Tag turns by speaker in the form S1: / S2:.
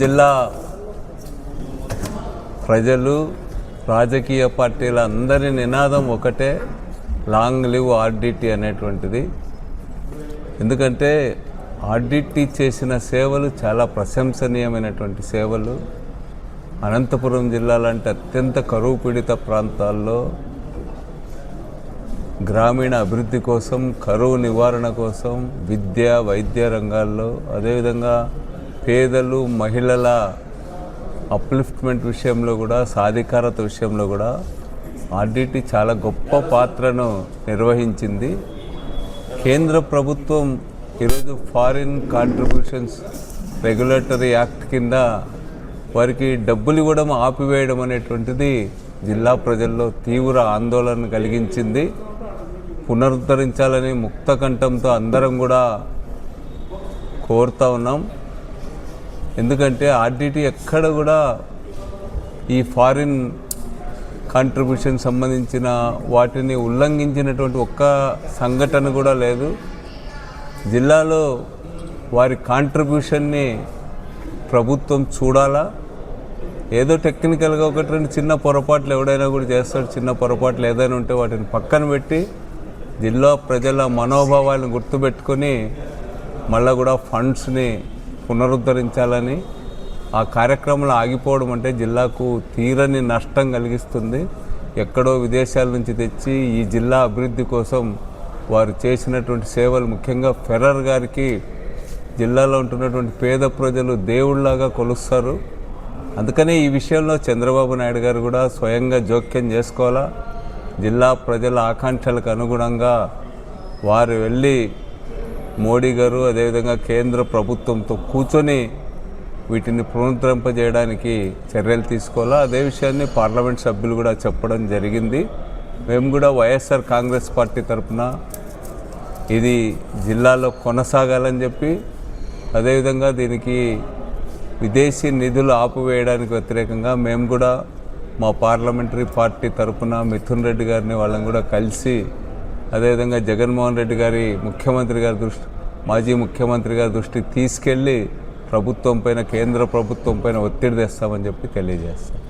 S1: జిల్లా ప్రజలు రాజకీయ పార్టీల అందరి నినాదం ఒకటే, లాంగ్ లివ్ ఆర్డిటి అనేటువంటిది. ఎందుకంటే ఆర్డిటి చేసిన సేవలు చాలా ప్రశంసనీయమైనటువంటి సేవలు. అనంతపురం జిల్లా లాంటి అత్యంత కరువు పీడిత ప్రాంతాల్లో గ్రామీణ అభివృద్ధి కోసం, కరువు నివారణ కోసం, విద్య వైద్య రంగాల్లో, అదేవిధంగా పేదలు మహిళల అప్లిఫ్ట్మెంట్ విషయంలో కూడా, సాధికారత విషయంలో కూడా ఆర్డిటి చాలా గొప్ప పాత్రను నిర్వహించింది. కేంద్ర ప్రభుత్వం ఈరోజు ఫారిన్ కాంట్రిబ్యూషన్స్ రెగ్యులేటరీ యాక్ట్ కింద వారికి డబ్బులు ఇవ్వడం ఆపివేయడం అనేటువంటిది జిల్లా ప్రజల్లో తీవ్ర ఆందోళన కలిగించింది. పునరుద్ధరించాలని ముక్త కంఠంతో అందరం కూడా కోరుతా ఉన్నాం. ఎందుకంటే ఆర్డిటి ఎక్కడ కూడా ఈ ఫారిన్ కాంట్రిబ్యూషన్ సంబంధించిన వాటిని ఉల్లంఘించినటువంటి ఒక్క సంఘటన కూడా లేదు. జిల్లాలో వారి కాంట్రిబ్యూషన్ని ప్రభుత్వం చూడాలా. ఏదో టెక్నికల్గా ఒకటి రెండు చిన్న పొరపాట్లు ఎవడైనా కూడా చేస్తాడు. చిన్న పొరపాట్లు ఏదైనా ఉంటే వాటిని పక్కన పెట్టి జిల్లా ప్రజల మనోభావాలను గుర్తుపెట్టుకొని మళ్ళీ కూడా ఫండ్స్ని పునరుద్ధరించాలని. ఆ కార్యక్రమాలు ఆగిపోవడం అంటే జిల్లాకు తీరని నష్టం కలిగిస్తుంది. ఎక్కడో విదేశాల నుంచి తెచ్చి ఈ జిల్లా అభివృద్ధి కోసం వారు చేసినటువంటి సేవలు, ముఖ్యంగా ఫెర్రర్ గారికి జిల్లాలో ఉంటున్నటువంటి పేద ప్రజలు దేవుళ్లాగా కొలుస్తారు. అందుకనే ఈ విషయంలో చంద్రబాబు నాయుడు గారు కూడా స్వయంగా జోక్యం చేసుకోవాలా. జిల్లా ప్రజల ఆకాంక్షలకు అనుగుణంగా వారు వెళ్ళి మోడీ గారు అదేవిధంగా కేంద్ర ప్రభుత్వంతో కూర్చొని వీటిని పునరుద్ధరింపజేయడానికి చర్యలు తీసుకోవాలా. అదే విషయాన్ని పార్లమెంట్ సభ్యులు కూడా చెప్పడం జరిగింది. మేము కూడా వైఎస్ఆర్ కాంగ్రెస్ పార్టీ తరఫున ఇది జిల్లాలో కొనసాగాలని చెప్పి, అదేవిధంగా దీనికి విదేశీ నిధులు ఆపివేయడానికి వ్యతిరేకంగా మేము కూడా మా పార్లమెంటరీ పార్టీ తరఫున మిథున్ రెడ్డి గారిని వాళ్ళని కూడా కలిసి, అదేవిధంగా జగన్మోహన్ రెడ్డి గారి మాజీ ముఖ్యమంత్రి గారి దృష్టికి తీసుకెళ్ళి ప్రభుత్వం పైన, కేంద్ర ప్రభుత్వం పైన ఒత్తిడి తెస్తామని చెప్పి తెలియజేస్తాం.